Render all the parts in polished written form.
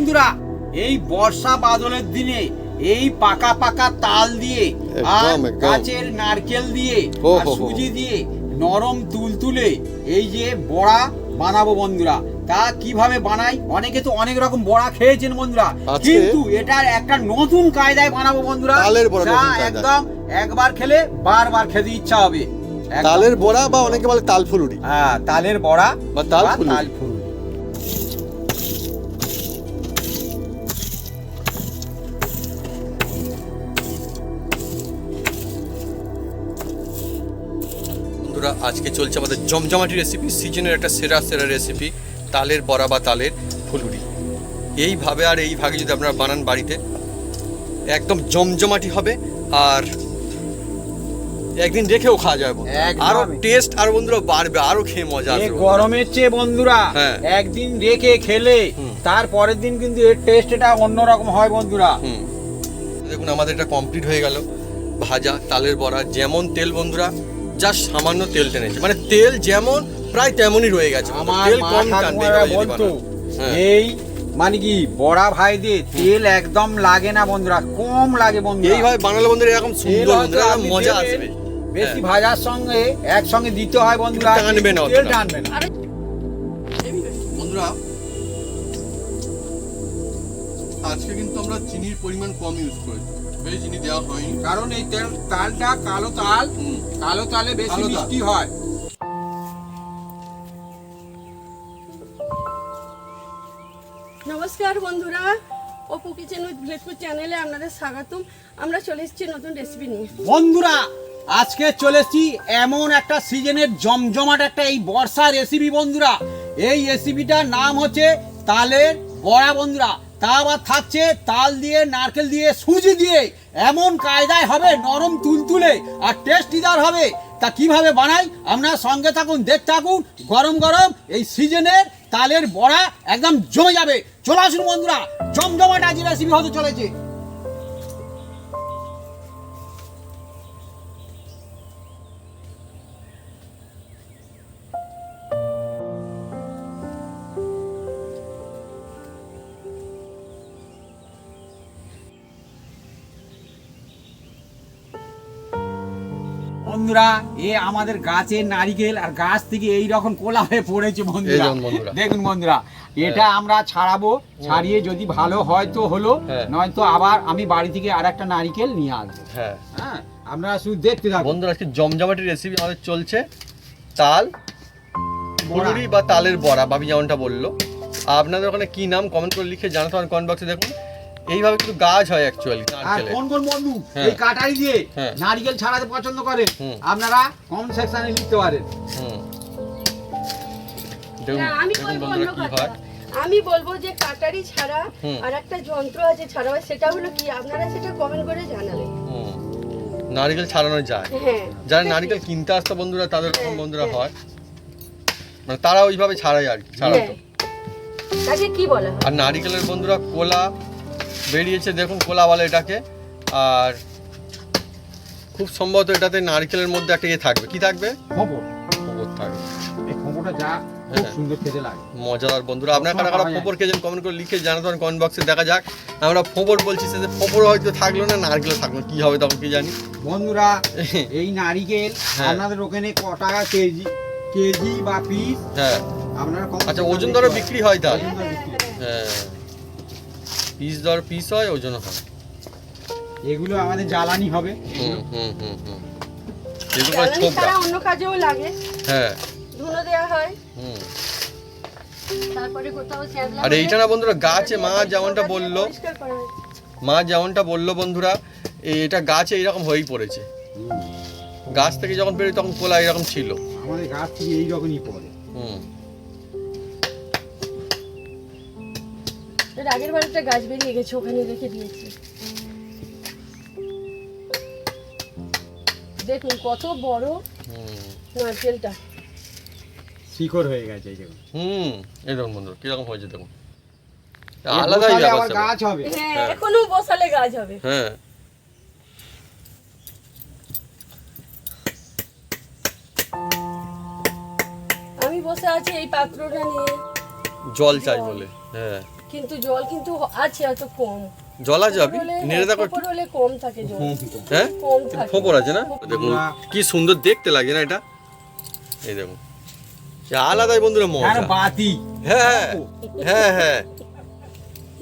বন্ধুরা, এই বর্ষা বাদলের দিনে এই পাকা পাকা তাল দিয়ে আর গাছের নারকেল দিয়ে আর সুজি দিয়ে নরম তুলতুলে এই যে বড়া বানাবো বন্ধুরা। তা কিভাবে বানাই, অনেকে তো অনেক রকম বড়া খেয়েছেন বন্ধুরা, কিন্তু এটার একটা নতুন কায়দায় বানাবো বন্ধুরা। একদম একবার খেলে বারবার খেতে ইচ্ছা হবে। তালের বড়া বা অনেকে বলে তাল ফুলুরি। হ্যাঁ, তালের বড়া বা তাল ফুলুরি। বন্ধুরা, আজকে চলছে আমাদের জমজমাটি রেসিপি, সিজনের একটা সেরা সেরা রেসিপি, তালের বড়া বা তালের ফুলুরি। এইভাবে আর এইভাবে যদি আপনারা বানান বাড়িতে, একদম জমজমাটি হবে আর একদিন রেখেও খাওয়া যাবে, আরো টেস্ট আর বন্ধুরা বাড়বে, আরো খেয়ে মজা আসবে। গরমের চেয়ে বন্ধুরা একদিন রেখে খেলে তার পরের দিন কিন্তু এর টেস্টটা অন্যরকম হয় বন্ধুরা। দেখুন আমাদের এটা কমপ্লিট হয়ে গেল ভাজা তালের বড়া। যেমন তেল বন্ধুরা, যা সামান্য তেল টেনেছে, মানে তেল যেমন প্রায় তেমনই রয়ে গেছে। তেল কম টানবে বলতো, এই মানে কি বড়া ভাইদের তেল একদম লাগে না বন্ধুরা, কম লাগে বন্ধুরা। এইভাবে বানালে বন্ধুরা এরকম সুন্দর বন্ধুরা মজা আসবে। বেশি ভাজার সঙ্গে একসঙ্গে দিতে হয় বন্ধুরা, টানবে না, তেল টানবে না বন্ধুরা। আজকে কিন্তু আমরা চিনির পরিমাণ কম ইউজ করেছি, বেশি চিনি দেওয়া হয়নি, কারণ এই তালটা কালো তাল, কালো তালে বেশি মিষ্টি হয়। নমস্কার বন্ধুরা, অপু কিচেন উইথ ভিলেজপুর চ্যানেলে আপনাদের স্বাগতম। আমরা চলে এসেছি নতুন রেসিপি নিয়ে। বন্ধুরা, আজকে চলে এসেছি এমন একটা সিজনের জমজমাট একটা এই বর্ষা রেসিপি বন্ধুরা। এই রেসিপিটার নাম হচ্ছে তালের বড়া বন্ধুরা। তা আবার থাকছে তাল দিয়ে, নারকেল দিয়ে, সুজি দিয়ে, এমন কায়দায় হবে, নরম তুলতুলে আর টেস্টিদার হবে। তা কিভাবে বানাই আপনারা সঙ্গে থাকুন, দেখতে থাকুন। গরম গরম এই সিজনের তালের বড়া একদম জমে যাবে। চলে আসুন বন্ধুরা, জমজমাট আজ রেসিপি হতে চলেছে। বন্ধুরা, এ আমাদের গাছের নারিকেল, আর গাছ থেকে এই রকম কোলা হয়ে পড়েছে বন্ধুরা। দেখুন বন্ধুরা, এটা আমরা ছাড়াবো, ছাড়িয়ে যদি ভালো হয় তো হলো, নয়তো আবার আমি বাড়ি থেকে আর একটা নারিকেল নিয়ে আসবো। হ্যাঁ, আমরা শুধু দেখতে থাকবো বন্ধুরা। আজকে জমজমাটি রেসিপি আমাদের চলছে তাল ফুলুরি বা তালের বড়া, বাবি যেমনটা বললো। আপনাদের ওখানে কি নাম কমেন্ট করে লিখে জানাতে পারেন কমেন্ট বক্সে। দেখুন এইভাবে কিন্তু গাছ হয় অ্যাকচুয়ালি। আর কোন কোন বন্ধু এই কাটারি দিয়ে নারকেল ছাড়াতে পছন্দ করেন, আপনারা কমেন্ট সেকশনে লিখতে পারেন। আমি বলবো যে কাটারি ছাড়া আর একটা যন্ত্র আছে ছাড়া, সেটা হলো কি, আপনারা সেটা কমেন্ট করে জানাবেন। নারকেল ছাড়ানো যায়, যারা নারকেল কিনতে আসতো বন্ধুরা, তাদের রকম বন্ধুরা হয়, মানে তারা ওইভাবে ছাড়াই আর কি, ছাড়াতো। তাকে কি বলা হয়? আর নারকেলের বন্ধুরা কোলা বেরিয়েছে, দেখুন কোলা বলে এটাকে। আর খুব সম্ভবত এটাতে নারকেলের মধ্যে একটা ইয়ে থাকবে, কি থাকবে? খবর থাকবে। এই খবরটা যা খুব সুন্দর খেতে লাগে, মজাদার বন্ধুরা। আপনারা কারা কারা খবর খেয়েছেন কমেন্ট করে লিখে জানাতে পারেন কমেন্ট বক্সে। দেখা যাক, আমরা খবর বলছি, সে খবর হয়তো থাকলো না, নারকেল থাকলো, কি হবে তখন কি জানি বন্ধুরা। এই নারকেল আপনাদের ওখানে ক টাকা কেজি, কেজি বা পিস? আপনারা আচ্ছা, ওজন দরে বিক্রি হয় তাহলে? পিস দর পিস হয়, ওজন হয়। এগুলো আমাদের জ্বালানি হবে। অন্য কাজেও লাগে, ধুনো দেওয়া হয়। তারপরে কোথাও আর এইটা না বন্ধুরা, গাছে মা যেমনটা বললো বন্ধুরা, এটা গাছে এইরকম হয়েই পড়েছে। গাছ থেকে যখন বেরোয় তখন কোলা এরকম ছিল, আমাদের গাছ থেকে এইরকমই পড়ে। আগের বার একটা গাছ বেরিয়ে গেছে, ওখানে রেখে দিয়েছি। দেখুন কত বড় নারকেলটা, শিকড় হয়ে গেছে এই দেখুন। এই দেখুন বন্ধুরা কিরকম হয়েছে, দেখুন আলাদাই ব্যাপার, গাছ হবে। এখনো বসালে গাছ হবে। আমি বসে আছি এই পাত্রটা নিয়ে, জল চাই বলে। কিন্তু জল কিন্তু আছে এত কম। জল আছে আপনি নেড়ে দেখো একটু। ফোপর হলে কম থাকে জল, হ্যাঁ কম থাকে। ফোপর আছে না? দেখুন কি সুন্দর দেখতে লাগে না এটা, এই দেখুন সে আলাদাই বন্ধুরা আর মজা। বাতি হ্যাঁ হ্যাঁ হ্যাঁ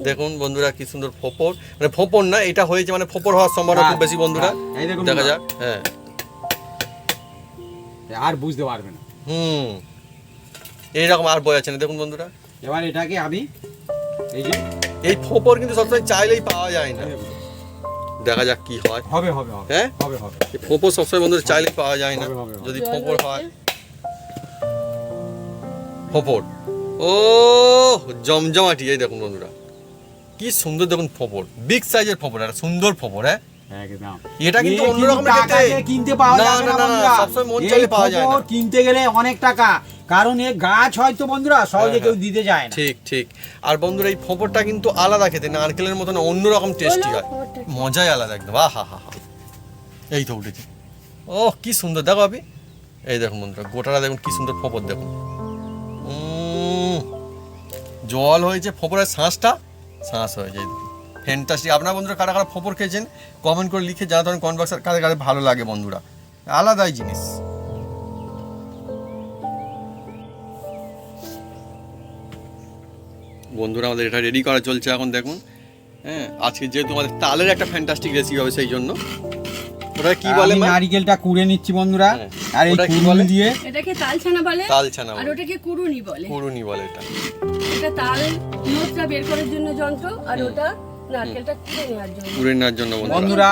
দেখুন বন্ধুরা কি সুন্দর ফোপর, মানে ফোপর না এটা হয়েছে, মানে ফোপর হওয়ার সম্ভাবনা খুব বেশি বন্ধুরা। এই দেখুন দেখা না। যাক। হ্যাঁ আর বুঝতে পারবে না। এইরকম আর বই আছে না দেখুন বন্ধুরা। এবার এটাকে আমি এই যে এই ফোপর কিন্তু সবসময় চাইলেই পাওয়া যায় না, দেখা যাক কি হয়। হবে হবে হবে হ্যাঁ হবে হবে এই ফোপর সবসময় বন্ধুরা চাইলেই পাওয়া যায় না, হবে, হবে, হবে। যদি জল ফোপর হচ্ছে। হয় ফোপর। ও জমজমাটি, এই দেখুন বন্ধুরা কি সুন্দর দেখুন ফোপর, বিগ সাইজের ফোপর, একটা সুন্দর ফোপর। হ্যাঁ একদম। এটা কিন্তু এ অন্যরকম টাকা খেতে। দিয়ে কিনতে পাওয়া না, যাবে না, না না, না, বন্ধুরা। সবসময় মন এই চাইলে পাওয়া যায় না। খবর কিনতে গেলে অনেক টাকা, কারণ এ গাছ হয়তো বন্ধুরা সহজে হ্যাঁ, কেউ দিতে যায় না। ঠিক ঠিক। আর বন্ধুরা এই ফোপরটা কিন্তু আলাদা খেতে, নারকেলের মতন অন্যরকম টেস্টি হয়, ফোপরটা। মজাই আলাদা একদম। আহা হা হা, এই তো উঠেছে। ও কি সুন্দর দেখো আপনি, এই দেখুন বন্ধুরা গোটাটা দেখুন কি সুন্দর ফোপর দেখুন। জল হয়েছে ফোপরের শ্বাস হয়েছে, ফ্যান্টাস্টিক। আপনারা বন্ধুরা কারা কারা ফোপর খেয়েছেন কমেন্ট করে লিখে জানাতে পারেন, কমেন্ট বক্সে কাদের কাদের ভালো লাগে বন্ধুরা, আলাদাই জিনিস। বন্ধুরা আমাদের এটা রেডি করা চলছে এখন দেখুন। হ্যাঁ আজকে যেহেতু আমাদের তালের একটা ফ্যান্টাস্টিক রেসিপি হবে, সেই জন্য ওটা কি বলে আমি মা? নারকেলটা কুড়ে নিচ্ছি বন্ধুরা, হ্যাঁ। আর এই ওটা কি কুড়ুনি বলে? দিয়ে এটাকে তালছানা বলে, তালছানা আর বলে, ওটাকে কুড়ুনি বলে। কুড়ুনি বলে এটা। এটা তাল নোটটা বের করার জন্য যন্ত্র, আর ওটা নারকেলটা কুড়ে নেওয়ার জন্য। কুড়ে নেওয়ার জন্য বন্ধুরা। বন্ধুরা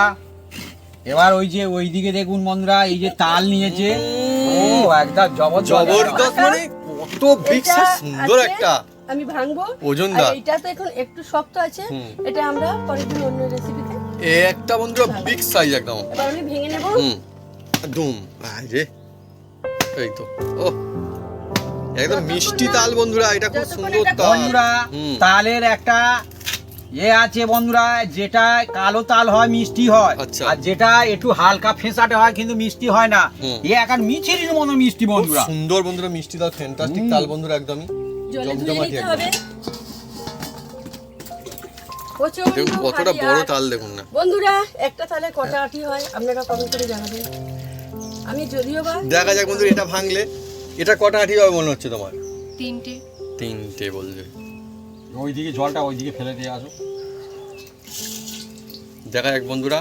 এবার ওই যে ওইদিকে দেখুন বন্ধুরা, এই যে তাল নিয়েছে, ও একদম জবরদস্ত, মানে কত বিগ এটা সাইজ, সুন্দর আজকে একটা আমি ভাঙবো। ওজনদার। আর এটা তো এখন একটু শক্ত আছে, এটা আমরা পরের দিন অন্য রেসিপিতে। একটা বন্ধুরা বিগ সাইজ একদম। এবার আমি ভেঙে নেব। দুম আরে এই তো ও একদম মিষ্টি তাল বন্ধুরা, এটা খুব যতক্ষণ সুন্দর এটা তাল। বন্ধুরা তালের একটা আছে বন্ধুরা, যেটা কালো তাল হয় মিষ্টি হয়, আচ্ছা। আর যেটা একটু হালকা ফেঁসাটে হয় কিন্তু মিষ্টি হয় না। এ এখন মিছিরির মতো মিষ্টি খুব বন্ধুরা। সুন্দর বন্ধুরা মিষ্টি তাল, ফ্যান্টাস্টিক তাল বন্ধুরা, একদমই জলে ধুয়ে জমজমাটি নিতে একদম। হবে। প্রচন্ড দেখুন কতটা ভারী। বড় আর তাল দেখুন না। বন্ধুরা একটা তালে কটা আটি হয় আপনারা কমেন্ট করে জানাবেন। আমি যদিও বা দেখা যাক বন্ধুরা এটা ভাঙলে এটা কটা আঠি হবে মনে হচ্ছে তোমার? তিনটে। তিনটে বলছে। ওইদিকে জলটা ওইদিকে ফেলে দিয়ে আসো। দেখা যাক বন্ধুরা,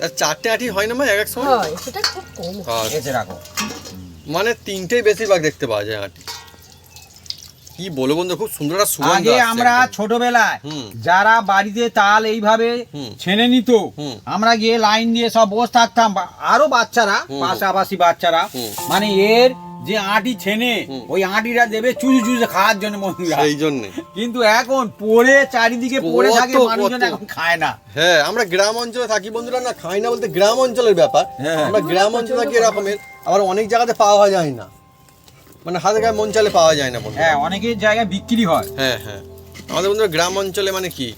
আর চারটে আঠি হয় না মা এক এক সময়? হয়, সেটা খুব কম। আচ্ছা, এসে রাখো। মানে তিনটেই বেশিরভাগ দেখতে পাওয়া যায় আটি। কি বলো বন্ধু, খুব সুন্দর একটা সুগন্ধ আগে আসছে আমরা একদম। ছোটবেলায় হুম। যারা বাড়িতে তাল এইভাবে হুম। ছেনে নিত, হুম। আমরা গিয়ে লাইন দিয়ে সব বসে থাকতাম, আরো বাচ্চারা হুম। পাশাপাশি বাচ্চারা, হুম। মানে এর যে আঁটি ছেনে হুম। ওই আঁটিটা দেবে চুষে চুষে খাওয়ার জন্য বন্ধুরা। সেই জন্যে কিন্তু এখন পড়ে চারিদিকে পড়ে থাকে, কত, মানুষজন কত। এখন খায় না। হ্যাঁ আমরা গ্রাম অঞ্চলে থাকি বন্ধুরা, না খাই না বলতে গ্রাম অঞ্চলের ব্যাপার। হ্যাঁ। আমরা গ্রাম অঞ্চলে থাকি এরকমের, আবার অনেক জায়গাতে পাওয়া যায় না, মানে হাতে গায়ে মন চাইলে পাওয়া যায় না বন্ধু। হ্যাঁ, অনেকের জায়গায় বিক্রি হয়। হ্যাঁ হ্যাঁ আমাদের বন্ধুরা গ্রাম অঞ্চলে মানে কি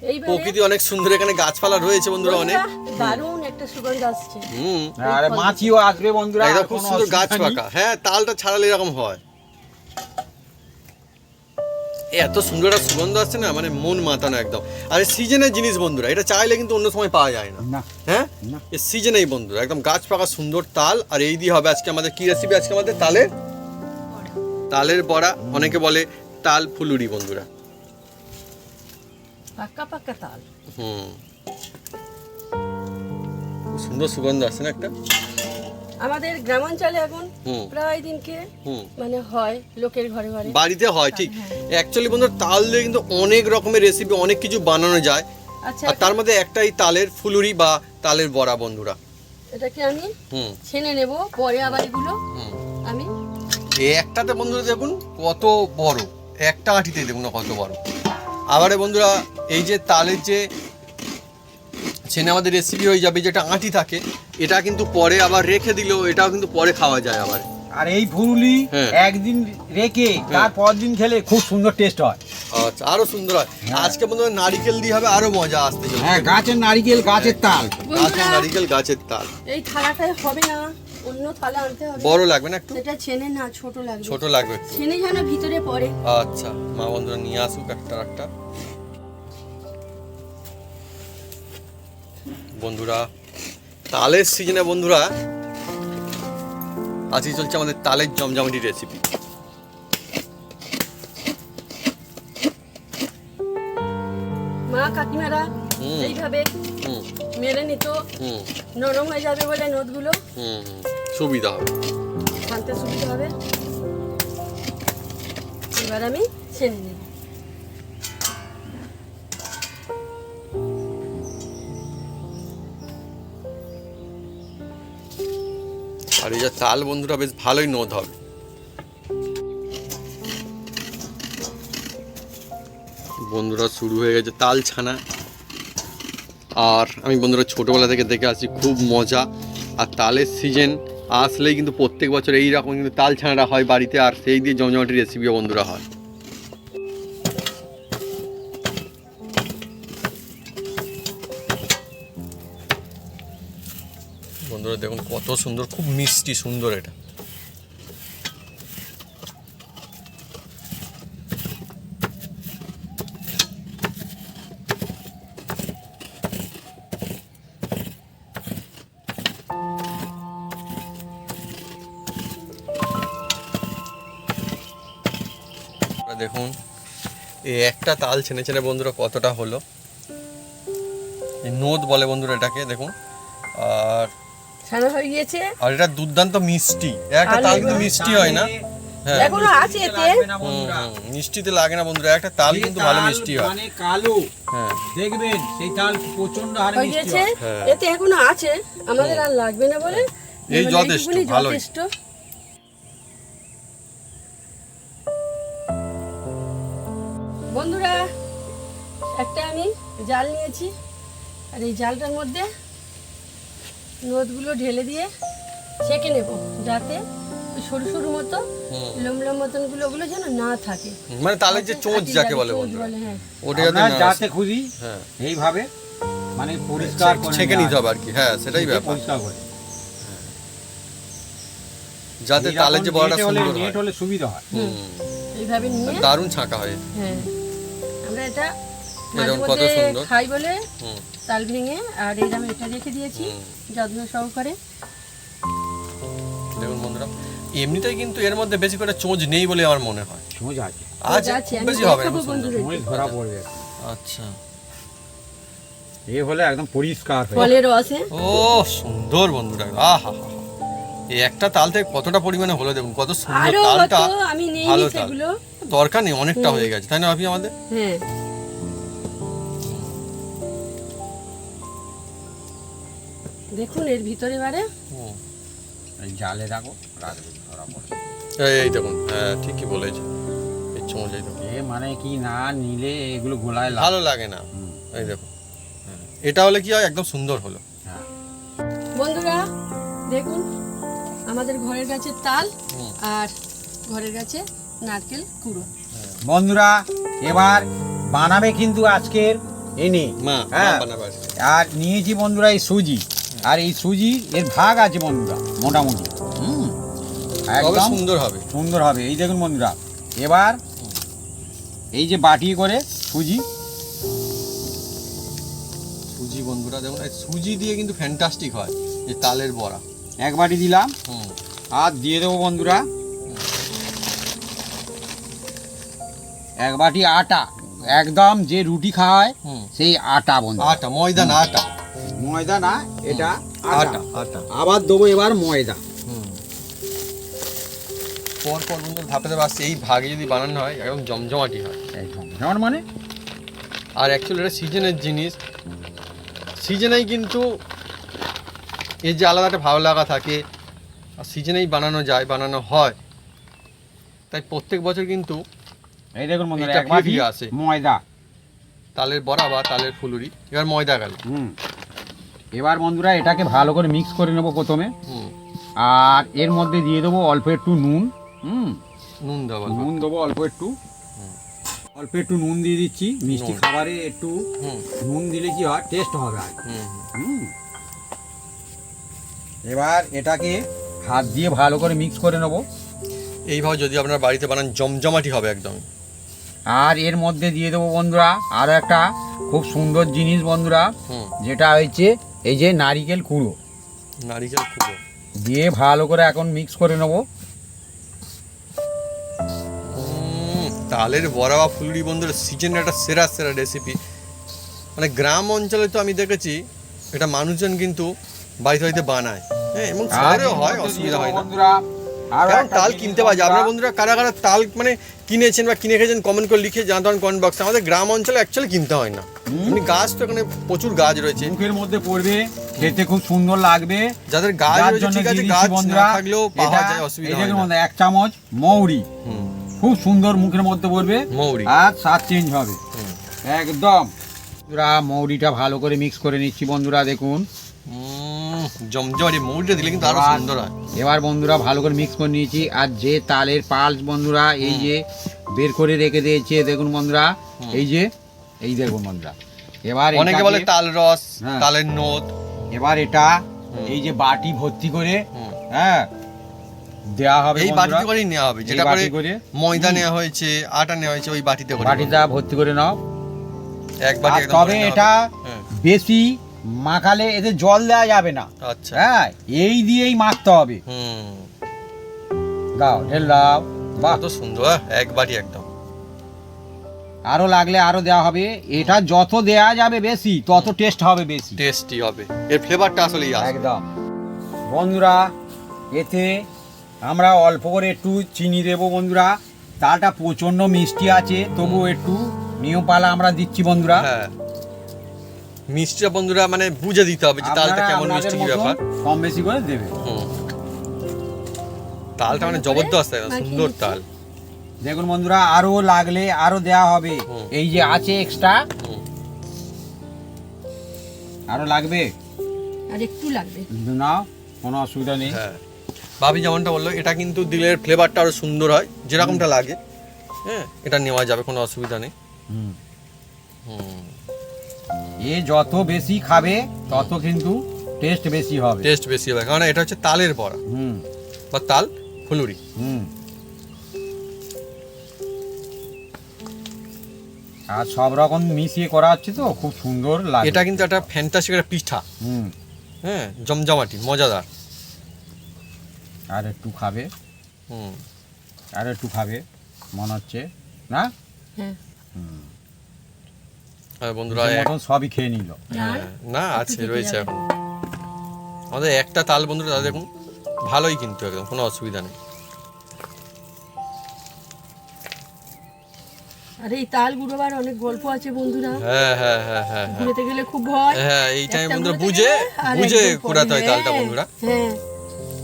এইবারে প্রকৃতি অনেক সুন্দর, এখানে গাছপালা রয়েছে বন্ধুরা অনেক। দারুণ একটা সুগন্ধ আসছে। আর মাছিও আসবে বন্ধুরা, একদম আর খুব কোনো সুন্দর গাছ অসুবিধা নেই। পাকা। হ্যাঁ তালটা ছাড়ালে এরকম হয়, এত সুন্দর একটা সুগন্ধ আসছে না, মানে মন মাতানো একদম। আর সিজনের জিনিস বন্ধুরা, এটা চাইলে কিন্তু অন্য সময় পাওয়া যায় না। না, হ্যাঁ না। এই সিজনেই বন্ধুরা একদম গাছ পাকা সুন্দর তাল। আর এই দিয়ে হবে আজকে আমাদের কি রেসিপি, আজকে আমাদের তালের বড়া, অনেকে বলে তাল ফুলুরি বন্ধুরা। পাক্কা পাক্কা তাল। খুব সুন্দর সুগন্ধ আসছে না একটা। আমাদের গ্রামাঞ্চলে এখন হুম। প্রায় দিনকে হুম মানে হয় লোকের ঘরে ঘরে। বাড়িতে হয় ঠিক। অ্যাকচুয়ালি বন্ধুরা তাল দিয়ে কিন্তু অনেক রকমের রেসিপি, অনেক কিছু বানানো যায়। আচ্ছা, আর তার মধ্যে একটাই তালের ফুলুরি বা তালের বড়া বন্ধুরা। এটাকে আমি হুম ছেনে নেব, পরে আবার এগুলো হুম আমি এই একটাতে বন্ধুরা দেখুন কত বড়, একটা আঁটিতে দেখুন না কত বড়। আবারে বন্ধুরা এই যে তালের যে ছেনে আমাদের রেসিপি হয়ে যাবে, যেটা আঁটি থাকে এটা কিন্তু পরে আবার রেখে দিলেও এটাও কিন্তু পরে খাওয়া যায় আবার। আর এই ফুলুলি হ্যাঁ। একদিন রেখে তারপর দিন খেলে খুব সুন্দর টেস্ট হয়। আচ্ছা আরো সুন্দর হয়। আজকে বন্ধুরা নারিকেল দিয়ে হবে, আরো মজা আসতে চলেছে। হ্যাঁ, গাছের নারিকেল, গাছের তাল। গাছের নারিকেল, গাছের তাল। এই থালাটায় হবে না, অন্য থালা আনতে হবে। বড় লাগবে না একটু? সেটা ছেনে না, ছোট লাগবে। ছোট লাগবে একটু। ছেনে যেন ভিতরে পড়ে। আচ্ছা, মা বন্ধুরা নিয়ে আসুক একটা। বন্ধুরা তালের সিজনে বন্ধুরা আজকে চলছে আমাদের তালের জমজমাটি রেসিপি। মা কাকিমারা এইভাবে মেরে নিত, নরম হয়ে যাবে বলে নদগুলো সুবিধা হবে, ছানতে সুবিধা হবে। এবার আমি ছেনে নেব। আর এই যে তাল বন্ধুরা বেশ ভালোই নদ হবে। বন্ধুরা শুরু হয়ে গেছে তাল ছানা। আর আমি বন্ধুরা ছোটোবেলা থেকে দেখে আসছি খুব মজা। আর তালের সিজন আসলেই কিন্তু প্রত্যেক বছর এই রকম কিন্তু তাল ছানাটা হয় বাড়িতে, আর সেই দিয়ে জমজমাটি রেসিপিও বন্ধুরা হয়। বন্ধুরা দেখুন কত সুন্দর, খুব মিষ্টি সুন্দর এটা। দেখুন এই একটা তাল ছেনে ছেনে বন্ধুরা কতটা হলো, এই নোদ বলে বন্ধুরা এটাকে। দেখুন আর ছানা হয়ে গিয়েছে। আর এটা দুর্দান্ত মিষ্টি, একটা তাল কিন্তু মিষ্টি হয় না? হ্যাঁ, এখনো আছে এতে। মিষ্টিতে লাগে না বন্ধুরা, একটা তাল কিন্তু ভালো মিষ্টি হয়। মানে কালো, হ্যাঁ দেখবেন সেই তাল প্রচন্ড হারে হয়ে মিষ্টি গিয়েছে। হয়। হ্যাঁ। এতে এখনো আছে, আমাদের আর লাগবে না বলে এই এবার যথেষ্ট, এইটুকুনি ভালোই। যথেষ্ট। বন্ধুরা একটা আমি জাল নিয়েছি, আর এই জালটার মধ্যে নদগুলো ঢেলে দিয়ে ছেঁকে নেব, যাতে ওই সরু সরু মতো লম্বা মতন ওগুলো যেন না থাকে। মানে তালের যে চোঁচ যাকে বলে চোঁচ বন্ধুরা, বলে, হ্যাঁ। ওটা যাতে আপনার না যাতে খুশি হ্যাঁ এইভাবে মানে পরিষ্কার করে ছেঁকে নেওয়া নিতে হবে আর কি। হ্যাঁ সেটাই ছেঁকে ব্যাপার, পরিষ্কার করে। যাতে তালের যে বড়াটা সুন্দর হয়। নেট হলে সুবিধা হয়। এইভাবে নিয়ে দারুণ ছাঁকা হয়। হ্যাঁ, আমরা এটা মাঝে এরকম কত মধ্যে সুন্দর। খাই বলে হুম, তাল ভেঙে, আর এই আমি এটা রেখে দিয়েছি যত্ন সহকারে। দেখুন বন্ধুরা এমনিতেই কিন্তু এর মধ্যে বেশি করে চোঁচ নেই বলে আমার মনে হয়। চোঁচ আছে, আজ আছে, খুব আমি বেশি হবে না দেখাবো সুন্দর। বন্ধুদের। চোঁচ ধরা পড়বে। আচ্ছা, এই হলে একদম পরিষ্কার হয়ে ফলের রসে ও সুন্দর বন্ধুরা, আহা হা, এই একটা তাল থেকে কতটা পরিমাণে হলো দেখুন, কত সুন্দর আরো তালটা। কত আমি নিয়ে ভালো নিই তাল, সেগুলো। দরকার নেই, অনেকটা হয়ে গেছে তাই না ভাবি আমাদের? হ্যাঁ, দেখুন এর ভিতরে বারে হুম। এই জালে রাখো, রাখবে ধরা পড়বে। এই দেখুন, হ্যাঁ ঠিকই বলেছে, এই চোঁচ এই দেখুন, এ মানে কি না নিলে এগুলো গোলায় লাভ। ভালো লাগে না। এই দেখুন, হ্যাঁ, এটা হলে কি হয় একদম সুন্দর হলো। হ্যাঁ। বন্ধুরা দেখুন আমাদের ঘরের গাছের তাল হুম। আর ঘরের গাছে নারকেল কুড়ো। বন্ধুরা এবার বানাবে কিন্তু আজকের এনে মা হ্যাঁ। বানাবে আজকে। আর নিয়েছি বন্ধুরা এই সুজি, আর এই সুজি এর ভাগ আছে বন্ধুরা মোটামুটি। তবে একদম সুন্দর হবে। সুন্দর হবে। এই দেখুন বন্ধুরা, এবার এই যে বাটি করে সুজি, সুজি বন্ধুরা দেখুন, এই সুজি দিয়ে কিন্তু ফ্যান্টাস্টিক হয় এই তালের বড়া। এক বাটি দিলাম, হুম, আর দিয়ে দেবো বন্ধুরা এক বাটি আটা, একদম যে রুটি খাওয়ায় হুম। সেই আটা বন্ধু। আটা, ময়দা না আটা, ময়দা না, এটা আটা আটা। আটা। আবার দেবো এবার ময়দা। হুম। পর পর বন্ধুরা ধাপে ধাপে আসছে, এই ভাগে যদি বানানো হয় একদম জমজমাটি হয়। একদম যেমন মানে আর অ্যাকচুয়ালি এটা সিজনের জিনিস, সিজনেই কিন্তু এর যে আলাদা একটা ভালো লাগা থাকে, আর সিজনেই বানানো যায়, বানানো হয়, তাই প্রত্যেক বছর কিন্তু এই দেখুন বন্ধুরা এটা এক বাটি ফিরে আসে। ময়দা। তালের বড়া বা তালের ফুলুরি, এবার ময়দা গেল। এবার বন্ধুরা এটাকে ভালো করে মিক্স করে নেবো প্রথমে, হুম, আর এর মধ্যে দিয়ে দেবো অল্প একটু নুন। নুন দেওয়া, নুন দেবো অল্প একটু, অল্প একটু নুন দিয়ে দিচ্ছি। মিষ্টি নুন। খাবারে একটু হুম নুন দিলে কি হয়, টেস্ট হবে আর। হুম এবার এটাকে হাত দিয়ে ভালো করে মিক্স করে নেব। এইভাবে যদি আপনার বাড়িতে বানান জমজমাটি হবে একদম। আর এর মধ্যে দিয়ে দেবো বন্ধুরা আরও একটা খুব সুন্দর জিনিস বন্ধুরা, যেটা হয়েছে এই যে নারিকেল কুড়ো। নারিকেল কুড়ো দিয়ে ভালো করে এখন মিক্স করে নেব। তালের বড়া বা ফুলুরি বন্ধুরা সিজনের একটা সেরা সেরা রেসিপি। মানে গ্রাম অঞ্চলে তো আমি দেখেছি এটা মানুষজন কিন্তু বাড়িতে বাড়িতে বানায়, হ্যাঁ, এবং শহরেও হয়, অসুবিধা হয় না। বন্ধুরা কারণ তাল কিনতে পাওয়া যায়। আপনারা বন্ধুরা কারা কারা তাল মানে কিনেছেন বা কিনে খেয়েছেন কমেন্ট করে লিখে জানাতে কমেন্ট বক্সে। আমাদের গ্রাম অঞ্চলে অ্যাকচুয়ালি কিনতে হয় না, এমনি গাছ তো এখানে প্রচুর গাছ রয়েছে, মুখের মধ্যে পড়বে, খেতে খুব সুন্দর লাগবে। যাদের গাছ রয়েছে ঠিক আছে, গাছ না থাকলেও পাওয়া যায়, অসুবিধা হয় না। 1 চামচ মৌরি, খুব সুন্দর মুখের মধ্যে পড়বে মৌরি, আর স্বাদ চেঞ্জ হবে একদম। বন্ধুরা মৌরিটা ভালো করে মিক্স করে নিচ্ছি বন্ধুরা, দেখুন জমজমাটি মৌরিটা দিলে কিন্তু আরো সুন্দর হয়। এবার বন্ধুরা ভালো করে মিক্স করে নিয়েছি। আর যে তালের পাল্স বন্ধুরা এই যে বের করে রেখে দিয়েছে দেখুন বন্ধুরা, এই দেখুন বন্ধুরা। এবার অনেকে বলে তাল রস, হ্যাঁ, তালের নোট। এবার এটা এই যে বাটি ভর্তি করে হ্যাঁ দেওয়া হবে, এই বাটিতে করেই নেওয়া হবে, যেটা করে ময়দা নেওয়া হয়েছে, আটা নেওয়া হয়েছে, ওই বাটিতে করে বাটিটা ভর্তি করে নাও এক বাটি একদম। তবে এটা বেশি মাখালে এতে জল দেওয়া যাবে না। আচ্ছা, হ্যাঁ, এই দিয়েই মাখতে হবে। দাও ঢেল দাও। বাহ, কত সুন্দর, এক বাটি একদম। আরো লাগলে আরো দেওয়া হবে। এটা যত দেয়া যাবে বেশি তত টেস্ট হবে বেশি, টেস্টি হবে, এর ফ্লেভারটা আসলেই আসবে একদম। বন্ধুরা এতে আমরা অল্প করে একটু চিনি দেবো বন্ধুরা। তালটা প্রচন্ড মিষ্টি আছে, তবু একটু নিয়মপালা আমরা দিচ্ছি বন্ধুরা। হ্যাঁ, মিষ্টিটা বন্ধুরা মানে বুঝে দিতে হবে যে তালটা কেমন মিষ্টি কি ব্যাপার, কম বেশি করে দেবে। তালটা মানে জবরদস্ত, সুন্দর তাল। দেখুন বন্ধুরা আরো লাগলে আরো দেয়া হবে, এই যে আছে এক্সট্রা, আরো লাগবে, আর একটু লাগবে না কোনো অসুবিধা নেই। হ্যাঁ, ভাবি যেমনটা বললো এটা কিন্তু দিলের ফ্লেভারটা আরো সুন্দর হয়, যেরকমটা লাগে। হ্যাঁ, এটা নেওয়া যাবে, কোনো অসুবিধা নেই। এ যত বেশি খাবে তত কিন্তু টেস্ট বেশি হবে, টেস্ট বেশি হবে, কারণ এটা হচ্ছে তালের বড়া বা তাল ফুলুরি। আর সব রকম মিশিয়ে করা হচ্ছে তো খুব সুন্দর লাগে। এটা কিন্তু একটা ফ্যান্টাস্টিক একটা পিঠা, হ্যাঁ, জমজমাটি, মজাদার। আর একটু খাবে, আর একটু খাবে মনে হচ্ছে না? হ্যাঁ বন্ধুরা, মতন সবই খেয়ে নিল। না আছে রয়েছে এখন আমাদের একটা তাল বন্ধুরা, দাদা দেখুন ভালোই, কিন্তু একদম কোনো অসুবিধা নেই। আরে এই তাল গুঁড়োবার অনেক গল্প আছে বন্ধুরা। হ্যাঁ হ্যাঁ হ্যাঁ হ্যাঁ ঘুরেতে গেলে খুব ভয়। হ্যাঁ, এই টাইম বন্ধুরা বুঝে বুঝে কুড়াতে হয় তালটা বন্ধুরা। হ্যাঁ,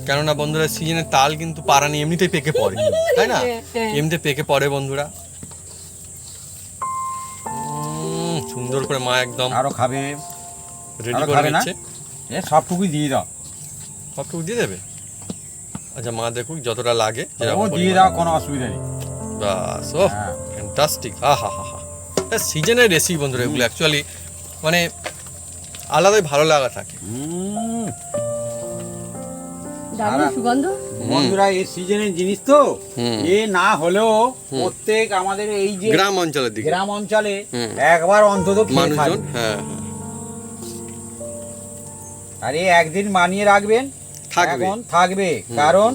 কেননা বন্ধুরা সিজনে তাল কিন্তু পারানি এমনিতেই পেকে পড়ে, তাই না? এমনিতে পেকে পড়ে বন্ধুরা। সুন্দর করে মা একদম আরো খাবে, রেডি করে নিচ্ছে। এ সবটুকুই দিয়ে দাও। সবটুকু দিয়ে দেবে? আচ্ছা, মা দেখুক যতটা লাগে ও দিয়ে দাও, কোনো অসুবিধা নেই। বাস, ও ফ্যান্টাস্টিক, আহা হা হা। সিজনের রেসিপি বন্ধুরা এগুলো অ্যাকচুয়ালি মানে আলাদাই ভালো লাগা থাকে। দারুণ সুগন্ধ বন্ধুরা, এই সিজনের জিনিস তো, এ না হলেও প্রত্যেক আমাদের এই যে গ্রাম অঞ্চলের দিকে, গ্রাম অঞ্চলে একবার অন্তত মানুষজন, হ্যাঁ, আর এই একদিন বানিয়ে রাখবেন, এখন থাকবে। কারণ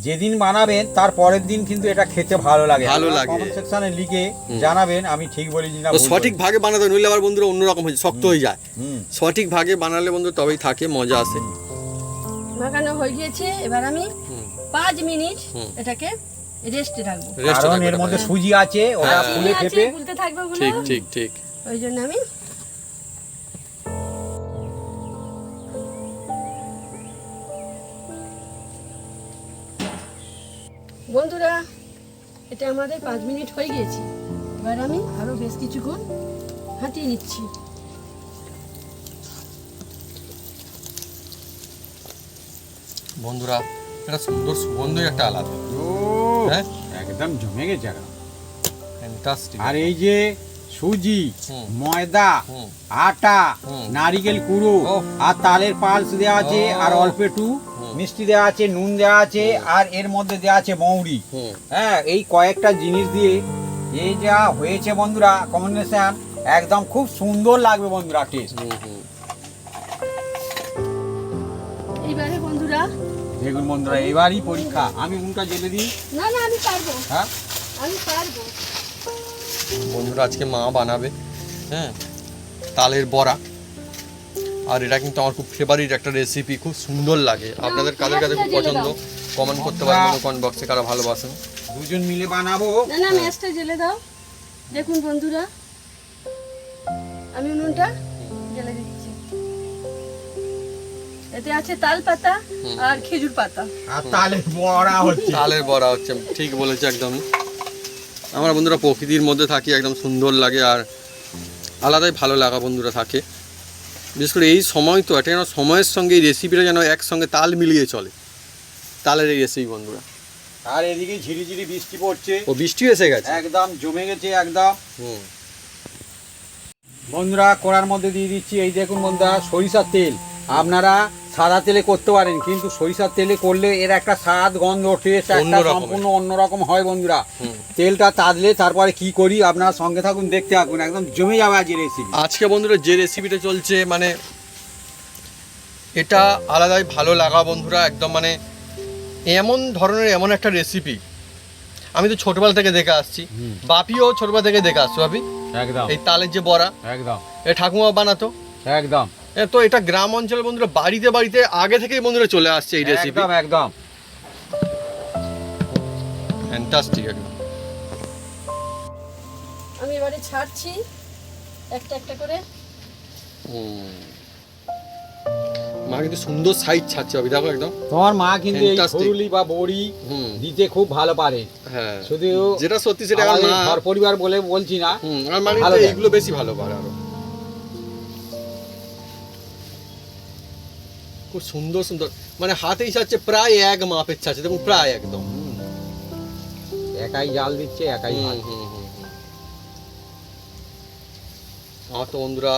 যেদিন বানাবেন তার পরের দিন কিন্তু এটা খেতে ভালো লাগে। কমেন্ট সেকশনে লিখে জানাবেন আমি ঠিক বলেছি না। সঠিক ভাগে বানাতে নইলে আবার বন্ধুরা অন্যরকম হয়ে শক্ত হয়ে যায়। সঠিক ভাগে বানালে বন্ধু তবেই থাকে, মজা আসে। মাখানো হয়ে গিয়েছে, এবার আমি 5 মিনিট এটাকে রেস্টে রাখবো। কারণ এর মধ্যে সুজি আছে, ওটা ফুলে ফেপে ফুলতে থাকবে ওগুলো। ঠিক ঠিক ঠিক। ওই জন্য আমি বন্ধুরা, এটা আমাদের 5 মিনিট হয়ে গিয়েছে। এবার আমি আরো বেশ কিছুক্ষণ হাঁটিয়ে নিচ্ছি। বন্ধুরা, এটা সুন্দর সুগন্ধই একটা আলাদা, হ্যাঁ, একদম জমে গেছে এখন। ফ্যান্টাস্টিক। আর এই যে সুজি, ময়দা, আটা, নারিকেল কুড়ো আর তালের পালস দেওয়া আছে, আর অল্প একটু মিষ্টি দেওয়া আছে, নুন দেওয়া আছে, আর এর মধ্যে দেওয়া আছে মৌরি। হুম। হ্যাঁ, এই কয়েকটা জিনিস দিয়ে এই যা হয়েছে বন্ধুরা কম্বিনেশন, একদম খুব সুন্দর লাগবে বন্ধুরা টেস্ট। এইবারে বন্ধুরা, দেখুন বন্ধুরা, এবারই পরীক্ষা। আমি উনটা জেলে দিই। না না আমি পারবো, হ্যাঁ, আমি পারবো। বন্ধুরা আজকে মা বানাবে, হ্যাঁ, তালের বড়া। আর এটা কিন্তু আমার খুব ফেভারিট একটা রেসিপি, খুব সুন্দর লাগে। আপনাদের কাদের কাদের খুব পছন্দ কমেন্ট করতে পারেন কমেন্ট বক্সে, কারা ভালোবাসেন। দুজন মিলে বানাবো। না না ম্যাচটা জেলে দাও। দেখুন বন্ধুরা, আমি উনুনটা জেলে দিচ্ছি। এতে আছে তাল পাতা আর খেজুর পাতা। আর তালের বড়া হচ্ছে। তালের বড়া হচ্ছে, ঠিক বলেছে একদমই। আমরা বন্ধুরা প্রকৃতির মধ্যে থাকি, একদম সুন্দর লাগে আর আলাদাই ভালো লাগা বন্ধুরা থাকে। বিশেষ করে এই সময় তো এটা যেন সময়ের সঙ্গে এই রেসিপিটা যেন একসঙ্গে তাল মিলিয়ে চলে, তালের এই রেসিপি বন্ধুরা। আর এদিকে ঝিরিঝিরি বৃষ্টি পড়ছে। ও বৃষ্টি এসে গেছে একদম জমে গেছে একদম। হুম। বন্ধুরা কড়ার মধ্যে দিয়ে দিচ্ছি, এই দেখুন বন্ধুরা, সরিষার তেল। আপনারা সাদা তেলে করতে পারেন, কিন্তু সরিষার তেলে করলে এর একটা স্বাদ, গন্ধ, টেস্ট একটা অন্যরকম। সম্পূর্ণ অন্যরকম হয় বন্ধুরা। হুম। তেলটা তাদলে তারপরে কি করি আপনারা সঙ্গে থাকুন, দেখতে থাকুন, একদম জমে যাবে আজ রেসিপি। আজকে বন্ধুরা যে রেসিপিটা চলছে, মানে এটা আলাদাই ভালো লাগা বন্ধুরা, একদম মানে এমন ধরনের এমন একটা রেসিপি আমি তো ছোটবেলা থেকে দেখে আসছি, বাপিও ছোটবেলা থেকে দেখে আসছো বাপি, একদম এই তালের যে বড়া একদম এ ঠাকুমা বানাতো একদম। তো এটা গ্রাম অঞ্চলে বন্ধুরা বাড়িতে বাড়িতে আগে থেকেই বন্ধুরা চলে আসছে এই রেসিপি। একদম একদম ফ্যান্টাস্টিক একদম। আমি এবারে ছাড়ছি একটা একটা করে। মা কিন্তু সুন্দর সাইজ ছাড়ছে বাপি, দেখো একদম। তোমার মা কিন্তু এই Fantastic. সরুলি বা বড়ি হুম। দিতে খুব ভালো পারে। হ্যাঁ, শুধু যেটা সত্যি সেটা আমার আমাদের মা, ঘর পরিবার বলে বলছি না। আমার মানে ভালো দেয়। এইগুলো বেশি ভালো পারে আরো। খুব সুন্দর সুন্দর, মানে হাতেই ছাড়ছে, প্রায় এক মাপের ছাড়ছে, দেখুন প্রায় একদম। একাই জাল দিচ্ছে, একাই হুম, ভাজছে। হুম, হুম, হুম। আমার তো বন্ধুরা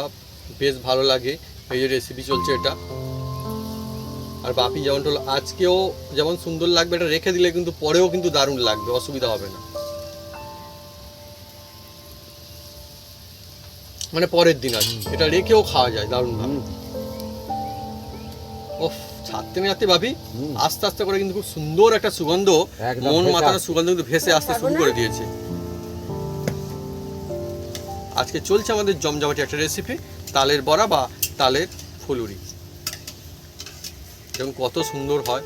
বেশ ভালো লাগে এই যে রেসিপি চলছে এটা। আর বাপি যেমন হলো আজকেও যেমন সুন্দর লাগবে, এটা রেখে দিলে কিন্তু পরেও কিন্তু দারুণ লাগবে, অসুবিধা হবে না, মানে পরের দিন আর কি। এটা রেখেও খাওয়া যায় দারুণ ভাবে। ওফ, ছাড়তে না ছাড়তে ভাবি আস্তে আস্তে করে কিন্তু খুব সুন্দর একটা সুগন্ধ, একদম মন ভেসে মাথানো আসছে। সুগন্ধ কিন্তু ভেসে আসতে শুরু করে দিয়েছে। আজকে চলছে আমাদের জমজমাটি একটা রেসিপি, তালের বড়া বা তালের ফুলুরি। এবং কত সুন্দর হয়,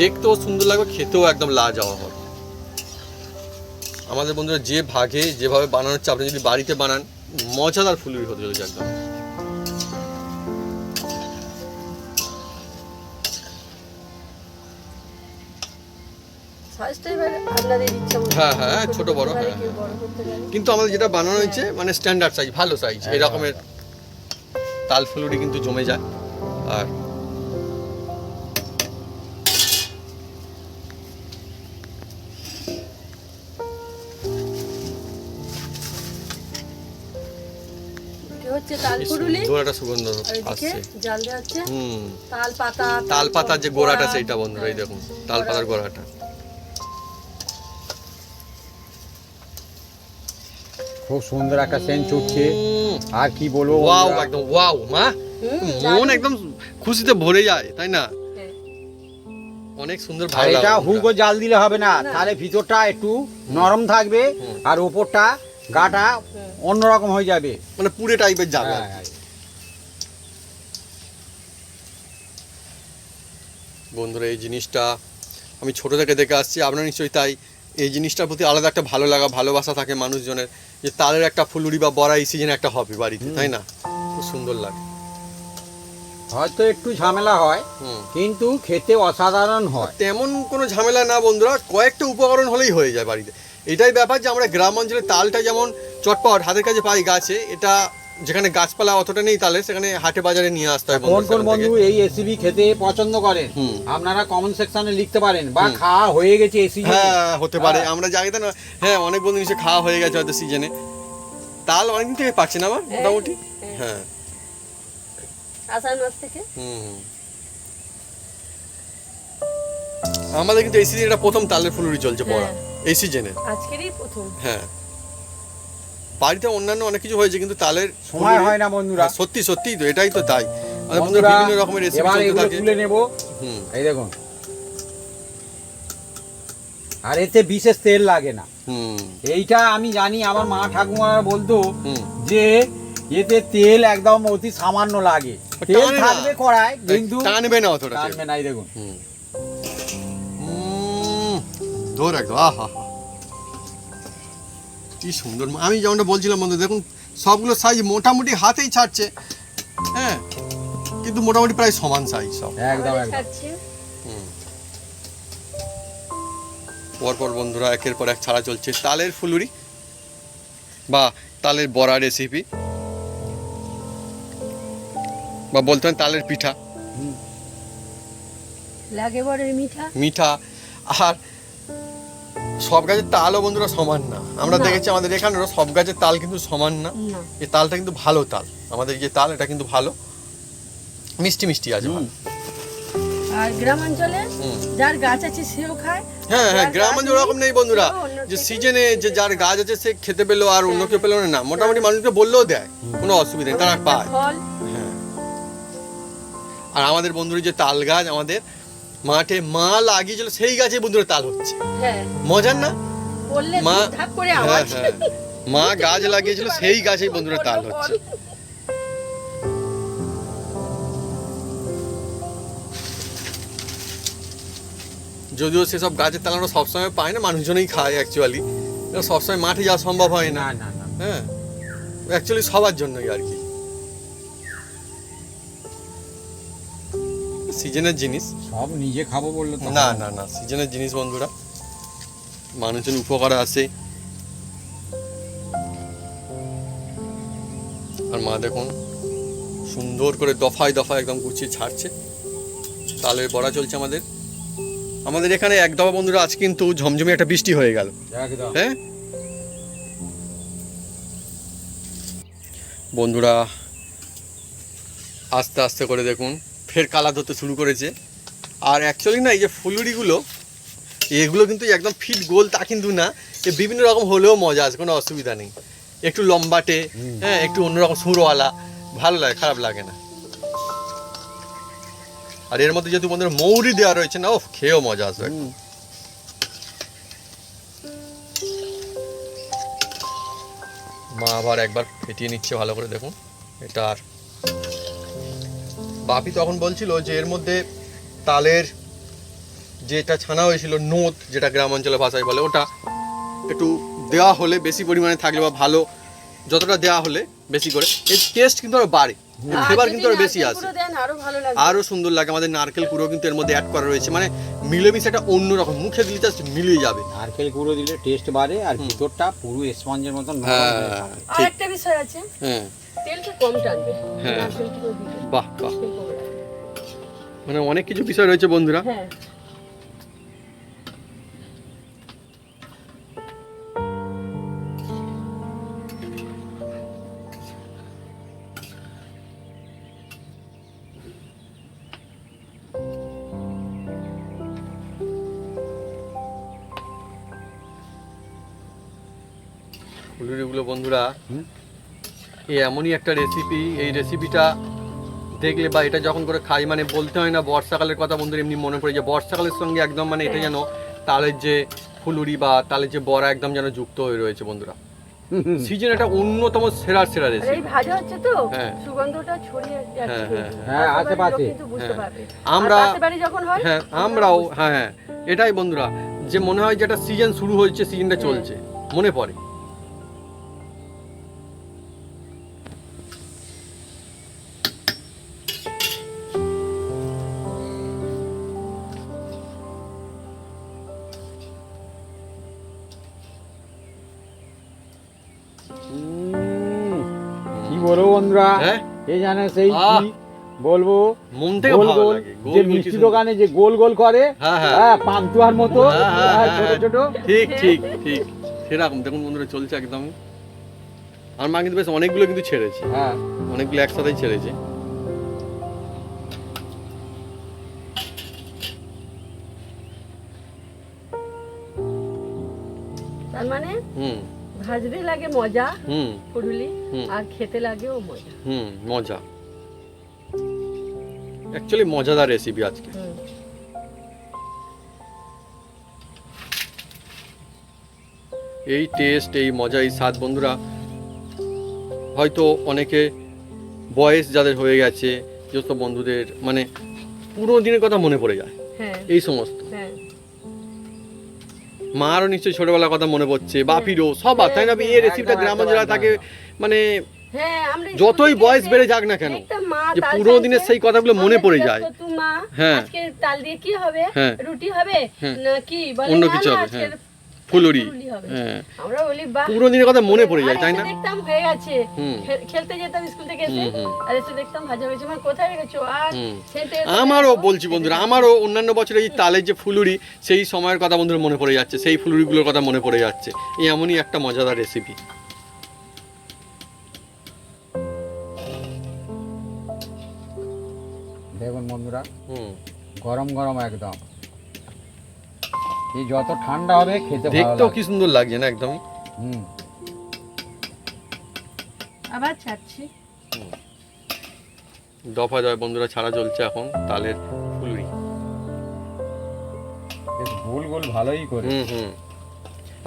দেখতেও সুন্দর লাগবে, খেতেও একদম লাজবাব হবে। আমাদের বন্ধুরা যে ভাগে যেভাবে বানানো হচ্ছে, আপনি যদি বাড়িতে বানান, মজাদার ফুলুরি হতে চলেছে একদম। সাইজটা এবারে আপনাদের ইচ্ছা মতো। হ্যাঁ, হ্যাঁ, ছোট বড়, করতে পারে, হ্যাঁ, কেউ হ্যাঁ। বড় করতে পারে। কিন্তু আমাদের যেটা বানানো হয়েছে মানে স্ট্যান্ডার্ড সাইজ, ভালো সাইজ, এই রকমের তাল ফুলুরি কিন্তু জমে যায়। আর এটা হচ্ছে তাল কি ফুরুলি, সুন্দর একটা সুগন্ধ আর এদিকে আসছে। জাল দেওয়া হচ্ছে হুম, তাল পাতা। তাল পাতার যে গোড়াটা বড়া। সেইটা বন্ধুরা, এই দেখুন তাল বড়া। পাতার গোড়াটা। খুব সুন্দর একটা সেন্ট ছুটছে। আর কি বলবো ওয়াও, বন্ধুরা, একদম ওয়াও মা, মন একদম খুশিতে ভরে যায়, তাই না? হ্যাঁ। অনেক সুন্দর আর ভালো এটা লাগে হুগো জাল দিলে হবে না, তাহলে ভিতরটা একটু নরম থাকবে আর ওপরটা গাটা অন্যরকম হয়ে যাবে। মানে পুরে টাইপের যাবে আর কি। হ্যাঁ, বন্ধুরা এই জিনিসটা আমি ছোট থেকে দেখে আসছি, আপনারা নিশ্চয়ই তাই। এই জিনিসটার প্রতি আলাদা একটা ভালো লাগা, ভালোবাসা থাকে মানুষজনের, যে তাদের একটা ফুলুরি বা বড়া এই সিজনে একটা হবে বাড়িতে, তাই না? খুব সুন্দর লাগে। হয়তো একটু ঝামেলা হয়, হুম। কিন্তু খেতে অসাধারণ হয়। তেমন কোনো ঝামেলা না বন্ধুরা, কয়েকটা উপকরণ হলেই হয়ে যায় বাড়িতে। এটাই ব্যাপার যে আমরা গ্রাম অঞ্চলে তালটা যেমন চটপট হাতের কাছে পাই গাছে, এটা যেখানে গাছপালা অতটা নেই তালে, সেখানে হাটে বাজারে নিয়ে আসতে হয় কোন কোন সেখান বন্ধু থেকে। এই রেসিপি খেতে পছন্দ করেন হুম। আপনারা কমেন্ট সেকশনে লিখতে পারেন, বা খাওয়া হয়ে গেছে এই সিজনে। হ্যাঁ, হতে পারে, হ্যাঁ। আমরা জানি না। হ্যাঁ, অনেক বন্ধু নিশ্চয়ই খাওয়া হয়ে গেছে হয়তো সিজনে। তাল অনেকদিন থেকে পাচ্ছি না আমার মোটামুটি। হ্যাঁ, আষাঢ় মাস থেকে। হুম, হুম। আমাদের কিন্তু এই সিজনে এটা প্রথম তালের ফুলুরি চলছে বড়া, হ্যাঁ। এই সিজনে। আজকেরই প্রথম। হ্যাঁ, বাড়িতে অন্যান্য অনেক কিছু হয়েছে কিন্তু তালের সময় ফুলুরি- হয় না বন্ধুরা। হ্যাঁ, সত্যি সত্যি তো, এটাই তো তাই। আমাদের বন্ধুরা বন্ধুরা, বিভিন্ন রকমের রেসিপি এবার চলতে এগুলো থাকে। তুলে নেব। হুম এই দেখুন, আর এতে বিশেষ তেল লাগে না। হুম এইটা আমি জানি, আমার মা ঠাকুমারা বলতো হুম। যে এতে তেল একদম অতি সামান্য লাগে। তেল টানে না। থাকবে কড়ায় কিন্তু টানবে না অতটা তেল। টানবে না। এই দেখুন, হুম ধর একদম, আহা কি সুন্দর। আমি যেমনটা বলছিলাম বন্ধু, দেখুন সবগুলো সাইজ মোটামুটি হাতেই ছাড়ছে, হ্যাঁ, কিন্তু মোটামুটি প্রায় সমান সাইজ সব। একদম আমাদের একদম। ছাড়ছে। পরপর বন্ধুরা একের পর এক ছাড়া চলছে তালের ফুলুরি বা তালের বড়া রেসিপি, বা বলতে হয় তালের পিঠা, লাগে বড়ের মিঠা। মিঠা। আর সব গাছের তালও বন্ধুরা সমান না, আমরা না। দেখেছি আমাদের এখানেও সব গাছের তাল কিন্তু সমান না। না, এই তালটা কিন্তু ভালো তাল, আমাদের যে তাল এটা কিন্তু ভালো, মিষ্টি মিষ্টি আছে ভালো। আর গ্রামাঞ্চলে হুম। যার গাছ আছে সেও খায়। হ্যাঁ হ্যাঁ, যার গ্রামাঞ্চল গাছ ওরকম নেই বন্ধুরা, সেও অন্য যে থেকে- সিজনে যে যার গাছ আছে সে খেতে পেলো আর অন্য কেউ পেলো না, মোটামুটি মানুষকে বললেও দেয়, কোনো অসুবিধা নেই, তারা একটা পায়। ফল। হ্যাঁ। আর আমাদের বন্ধুর যে তাল গাছ, আমাদের মাঠে মা লাগিয়েছিল সেই গাছে বন্ধুরা তাল হচ্ছে, হ্যাঁ, মজার না? বললে মা, ধাপ করে হ্যাঁ আওয়াজ। হ্যাঁ, মা গাছ লাগিয়েছিল সেই গাছেই বন্ধুরা তাল হচ্ছে। যদিও সেসব গাছের তাল আমরা সবসময় পাই না, মানুষজনই খায় অ্যাকচুয়ালি, সবসময় মাঠে যাওয়া সম্ভব হয় না। না না না, হ্যাঁ, অ্যাকচুয়ালি সবার জন্যই আর কি, সিজনের জিনিস। সব নিজে খাবো বললো তো না না না, সিজনের জিনিস বন্ধুরা, মানুষজন উপকারে আসে। আর মা দেখুন সুন্দর করে দফায় দফায় একদম গুছিয়ে ছাড়ছে। তালের বড়া চলছে আমাদের। আমাদের এখানে এক দফা বন্ধুরা আজ কিন্তু ঝমঝমে একটা বৃষ্টি হয়ে গেল, একদম। হ্যাঁ বন্ধুরা, আস্তে আস্তে করে দেখুন ফের কালা ধরতে শুরু করেছে। আর অ্যাকচুয়ালি না, এই যে ফুলুরিগুলো এগুলো কিন্তু একদম ফিট গোল তা কিন্তু না, এ বিভিন্ন রকম হলেও মজা আছে, কোনো অসুবিধা নেই। একটু লম্বাটে, হ্যাঁ, একটু অন্যরকম সুরওয়ালা, ভালো লাগে, খারাপ লাগে না। আর এর মধ্যে যেহেতু বন্ধুরা মৌরি দেওয়া রয়েছে না, ও খেয়েও মজা আসবে। মা আবার একবার ফেটিয়ে নিচ্ছে ভালো করে, দেখুন এটা। আর বাপি তখন বলছিল যে এর মধ্যে তালের যেটা ছানা হয়েছিল নোদ, যেটা গ্রাম অঞ্চলের ভাষায় বলে, ওটা একটু দেওয়া হলে বেশি পরিমাণে থাকলে বা ভালো, যতটা দেওয়া হলে বেশি করে এর টেস্ট কিন্তু আরো বাড়ে, আর ফ্লেভার যদি কিন্তু আরো বেশি নারকেল আসে, কুড়ো দেন আরো ভালো লাগবে। আরো সুন্দর লাগে। আমাদের নারকেল কুড়ো কিন্তু এর মধ্যে অ্যাড করা রয়েছে, মানে মিলেমিশে একটা অন্যরকম, মুখে দিলে জাস্ট মিলিয়ে যাবে। নারকেল গুঁড়ো দিলে টেস্ট বাড়ে, আর ভিতরটা পুরো স্পঞ্জের মতন নরম হয়ে হ্যাঁ থাকে। আর ঠিক, একটা বিষয় আছে, হ্যাঁ তেলটা কম টানবে। হ্যাঁ। নারকেল কুড়ো দিলে বাহ বাহ, তেল কম লাগবে। মানে অনেক কিছু বিষয় রয়েছে বন্ধুরা। হ্যাঁ, ফুলুরিগুলো বন্ধুরা হুম। এই এমনই একটা রেসিপি, এই রেসিপিটা দেখলে বা এটা যখন করে খাই, মানে বলতে হয় না বর্ষাকালের কথা বন্ধুরা, এমনি মনে পড়ে যে বর্ষাকালের সঙ্গে একদম, মানে এটা যেন তালের যে ফুলুরি বা তালের যে বড়া একদম যেন যুক্ত হয়ে রয়েছে বন্ধুরা। সিজন একটা অন্যতম সেরা সেরা আর এই রেসিপি। ভাজা হচ্ছে তো, হ্যাঁ। সুগন্ধটা ছড়িয়ে যাচ্ছে হ্যাঁ, কিন্তু। হ্যাঁ, হ্যাঁ, পাশের বাড়ির আশেপাশে। লোক কিন্তু বুঝতে হ্যাঁ। পারবে। আমরা- আর পাশের বাড়ি যখন হয়, হ্যাঁ, আমরাও, হ্যাঁ এটাই বন্ধুরা, যে মনে হয় যে একটা সিজন শুরু হয়েছে, সিজনটা চলছে, মনে পড়ে। কি বলবো বন্ধুরা, হ্যাঁ, এই জানে সেই আহ! কি বলবো, মন থেকে গোল ভালো গোল লাগে। গোল যে গোল কি মিষ্টি সুন্দর। দোকানে যে গোল গোল করে, হ্যাঁ, হ্যাঁ। হ্যাঁ, পান্তুয়ার মতো, হ্যাঁ, হ্যাঁ, হ্যাঁ, হ্যাঁ, ছোট ছোট। ঠিক ঠিক ঠিক সেরকম দেখুন বন্ধুরা চলছে একদম। আর মা কিন্তু বেশ অনেকগুলো কিন্তু ছেড়েছে, হ্যাঁ, অনেকগুলো একসাথেই ছেড়েছে। তার মানে হুম ভাজতে লাগে মজা হুম ফুলুরি, হুম। আর খেতে লাগেও মজা। মজা, অ্যাকচুয়ালি মজাদার রেসিপি আজকে। হুম। এই টেস্ট, এই মজা, এই স্বাদ বন্ধুরা, হয়তো অনেকে বয়স যাদের হয়ে গেছে, যত বন্ধুদের মানে পুরোনো দিনের কথা মনে পড়ে যায় হ্যাঁ এই সমস্ত। হ্যাঁ মারও নিশ্চয়ই ছোটবেলার কথা মনে পড়ছে, বাপিরও, সবার, তাই না? হ্যাঁ, এই রেসিপিটা একদম, গ্রামাঞ্চলে একদম, থাকে, মানে হ্যাঁ, আমরা যতই স্কুল বয়স থেকে বেড়ে যাক না কেন, দেখতাম মা যে তাল পুরোনো দিনের চাইছে, সেই কথাগুলো মনে আমাদের পড়ে জিজ্ঞাসা যায়। করতো, মা হ্যাঁ। আজকে তাল দিয়ে কি হবে? হ্যাঁ। রুটি হবে হ্যাঁ। না কি বলে? অন্য না, কিছু না, হবে, আজকের হ্যাঁ। ফুলুরি। হবে। হ্যাঁ। আমরা বলি বাহ, পুরোনো দিনের কথা মনে পড়ে যায়, আর তাই এসে না? দেখতাম হয়ে গেছে, হুম। খেলতে যেতাম স্কুল থেকে এসে, হুম, হুম। আর এসে দেখতাম ভাজা হয়েছে, মা কোথায় রেখেছো? আর হুম। সেটা আমারও বলছি বন্ধুরা, আমারও অন্যান্য বছরে এই তালের যে ফুলুরি, সেই সময়ের কথা বন্ধুরা মনে পড়ে যাচ্ছে, সেই ফুলুরিগুলোর কথা মনে পড়ে যাচ্ছে। এই এমনই একটা মজাদার রেসিপি। দেখুন বন্ধুরা, হুম। গরম গরম একদম। এই যত ঠান্ডা হবে খেতে ভালো দেখতেও লাগবে। কি সুন্দর লাগছে না একদমই। হুম। আবার ছাড়ছি। দফা দফা বন্ধুরা ছাড়া চলছে এখন তালের ফুলুরি। বেশ গোল গোল ভালোই করে। হুম।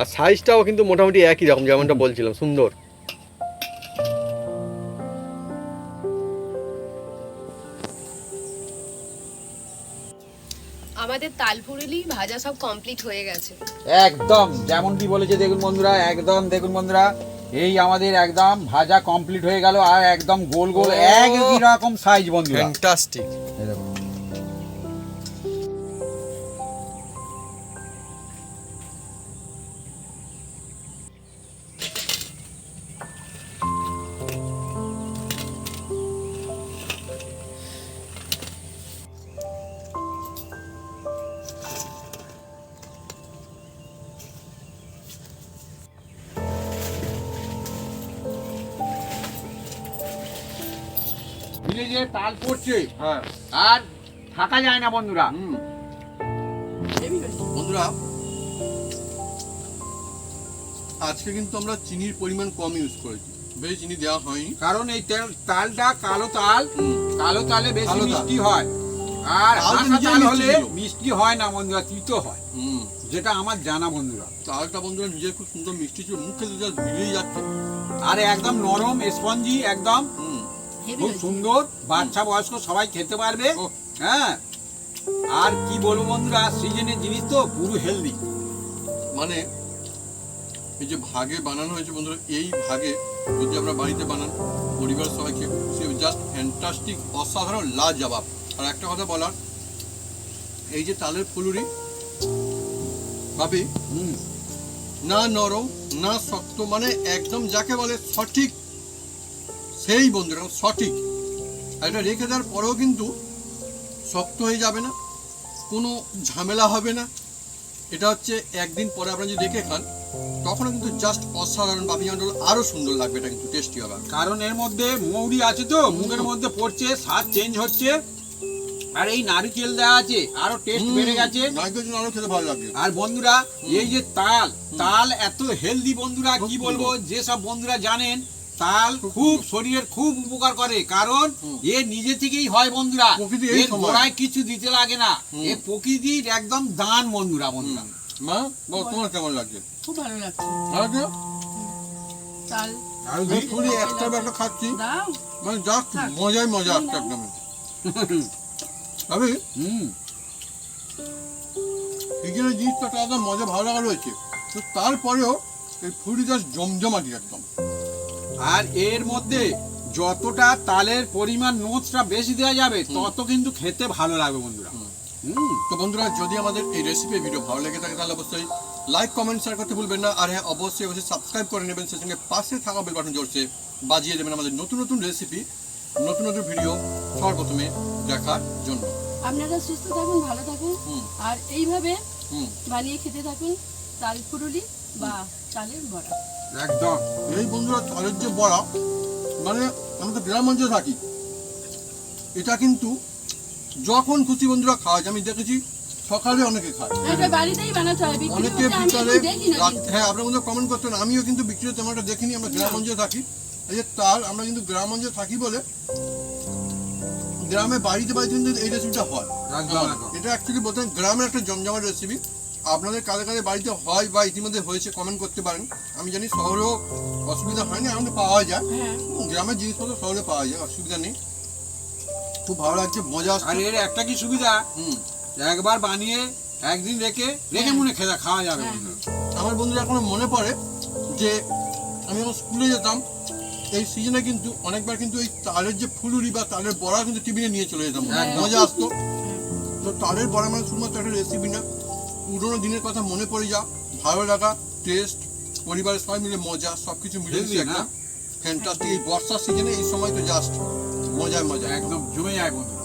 আর সাইজটাও কিন্তু মোটামুটি একই রকম, যেমনটা বলছিলাম, সুন্দর। আমাদের তালপুরুলি ভাজা সব কমপ্লিট হয়ে গেছে। একদম যেমনটি বলেছে দেখুন বন্ধুরা, একদম দেখুন বন্ধুরা, এই আমাদের একদম ভাজা কমপ্লিট হয়ে গেল, আর একদম গোল গোল ও। একই রকম সাইজ বন্ধুরা। ফ্যান্টাস্টিক। এই দেখুন। ভিলেজে তাল পড়ছে, হ্যাঁ। আর থাকা যায় না বন্ধুরা। বন্ধুরা, আজকে কিন্তু আমরা চিনির পরিমাণ কম ইউজ করেছি, বেশি চিনি দেওয়া হয়নি। কারণ এই তালটা কালো তাল, কালো তালে বেশি কালো তাল। মিষ্টি হয়, আর তাল তো হাসা নিজেই তাল মিষ্টি হলে ছিল। মিষ্টি হয় না বন্ধুরা, তিতো হয়, যেটা আমার জানা বন্ধুরা। তালটা বন্ধুরা নিজের খুব সুন্দর মিষ্টি ছিল, মুখ খেতে যা বেরিয়ে যাচ্ছে। আর একদম নরম স্পঞ্জি, একদম খুব সুন্দর, বাচ্চা বয়স্ক সবাই খেতে পারবে। ও। হ্যাঁ, আর কি বলবো বন্ধুরা, সিজনের জিনিস তো পুরো হেলদি। মানে এই যে ভাগে বানানো হয়েছে বন্ধুরা, এই ভাগে যদি আমরা বাড়িতে বানান, পরিবার সবাইকে জাস্ট ফ্যান্টাস্টিক, অসাধারণ, লাজবাব। আর একটা কথা বলার, এই যে তালের ফুলুরি ভাবি, না নরম না শক্ত, মানে একদম যাকে বলে সঠিক, সেই বন্ধুরা সঠিক। আর এটা রেখে দেওয়ার পরেও কিন্তু শক্ত হয়ে যাবে না, কোনো ঝামেলা হবে না। এটা হচ্ছে একদিন পরে আপনারা যদি রেখে খান, তখনও কিন্তু জাস্ট অসাধারণ, বাপি মন্ডল আরো সুন্দর লাগবে, এটা কিন্তু টেস্টি হবে। কারণ এর মধ্যে মৌরি আছে তো, মুখের মধ্যে পড়ছে, স্বাদ চেঞ্জ হচ্ছে, আর এই নারকেল দেওয়া আছে, আরো টেস্ট বেড়ে গেছে। নারকেল জন্য আরো খেতে ভালো লাগবে। আর বন্ধুরা, এই যে তাল এত হেলদি বন্ধুরা, কি বলবো, যে সব বন্ধুরা জানেন তাল খুব শরীরের খুব উপকার করে, কারণ এ নিজে থেকেই হয় বন্ধুরা, প্রকৃতি এই এর সময়। গোড়ায় কিছু দিতে লাগে না, এ প্রকৃতির একদম দান বন্ধুরা। বন্ধুরা, মা, তোমার কেমন লাগছে? খুব ভালো লাগছে। লাগছে? তাল আর এই ফুলি একটা একটা খাচ্ছি, দাও। মানে জাস্ট মজাই মজা একটা একদম। ভাবি, এখানে জিনিসটা একটা আলাদা মজা ভালো লাগা রয়েছে, তো তারপরেও এই ফুলি জাস্ট জমজমাটি একদম। আর এর মধ্যে যতটা তালের পরিমাণ নোটসটা বেশি দেওয়া যাবে, তত কিন্তু খেতে ভালো লাগবে বন্ধুরা। তো বন্ধুরা, যদি আমাদের এই রেসিপি ভিডিও ভালো লেগে থাকে, তাহলে অবশ্যই লাইক কমেন্ট শেয়ার করতে ভুলবেন না। আর হ্যাঁ, অবশ্যই সাবস্ক্রাইব করে নেবেন, সেই সঙ্গে পাশে থাকা বেল বাটন জোরছে বাজিয়ে দেবেন আমাদের নতুন নতুন রেসিপি, নতুন নতুন ভিডিও সবার প্রথমে দেখার জন্য। আপনারা সুস্থ থাকুন, ভালো থাকুন, আর এইভাবে বানিয়ে খেতে থাকুন তাল ফুলুরি বা চালের বড়া। একদম। এই বন্ধুরা, চালের যে বড়া, মানে আমি তো গ্রাম অঞ্চলে থাকি, এটা কিন্তু যখন খুশি বন্ধুরা খাওয়া যায়। আমি দেখেছি সকালে অনেকে খায়, এটা বাড়িতেই বানাতে হয়, বিক্রি অনেকে করতে আমি বিকালে একটু দেখি না কিন্তু। হ্যাঁ আপনারা কিন্তু কমেন্ট করতেন, আমিও কিন্তু বিক্রি তেমন একটা দেখিনি, আমরা গ্রাম অঞ্চলে থাকি। এই যে তাল, আমরা কিন্তু গ্রাম অঞ্চলে থাকি বলে গ্রামে বাড়িতে বাড়িতে কিন্তু এই রেসিপিটা হয়। এটা অ্যাকচুয়ালি বলতে গ্রামের একটা জমজমাট রেসিপি। আপনাদের কালে কালে বাড়িতে হয় বা ইতিমধ্যে হয়েছে, কমেন্ট করতে পারেন। আমি জানি শহরেও অসুবিধা হয় না, এখন পাওয়া যায়, হ্যাঁ গ্রামের জিনিসপত্র শহরে পাওয়া যায়, অসুবিধা নেই। খুব ভালো লাগছে, মজা আর আসছে। এর একটা কি সুবিধা, হুম। একবার বানিয়ে একদিন রেখে মনে খাওয়া যাবে বন্ধুরা। আমার বন্ধুরা এখনো মনে পড়ে যে আমি যখন স্কুলে যেতাম, এই সিজনে কিন্তু অনেকবার কিন্তু এই তালের যে ফুলুরি বা তালের বড়া কিন্তু টিফিনে নিয়ে চলে যেতাম, মজা আসতো। তো তালের বড়া মানে শুধুমাত্র একটা রেসিপি না, পুরোনো দিনের কথা মনে পড়ে যা, ভালো লাগা, টেস্ট, পরিবারের সবাই মিলে মজা, সব কিছু মিলে হেলদি না? একটা ফ্যান্টাস্টিক। এই বর্ষার সিজনে এই সময় তো জাস্ট মজায় মজা। একদম জমে যায় বন্ধুরা।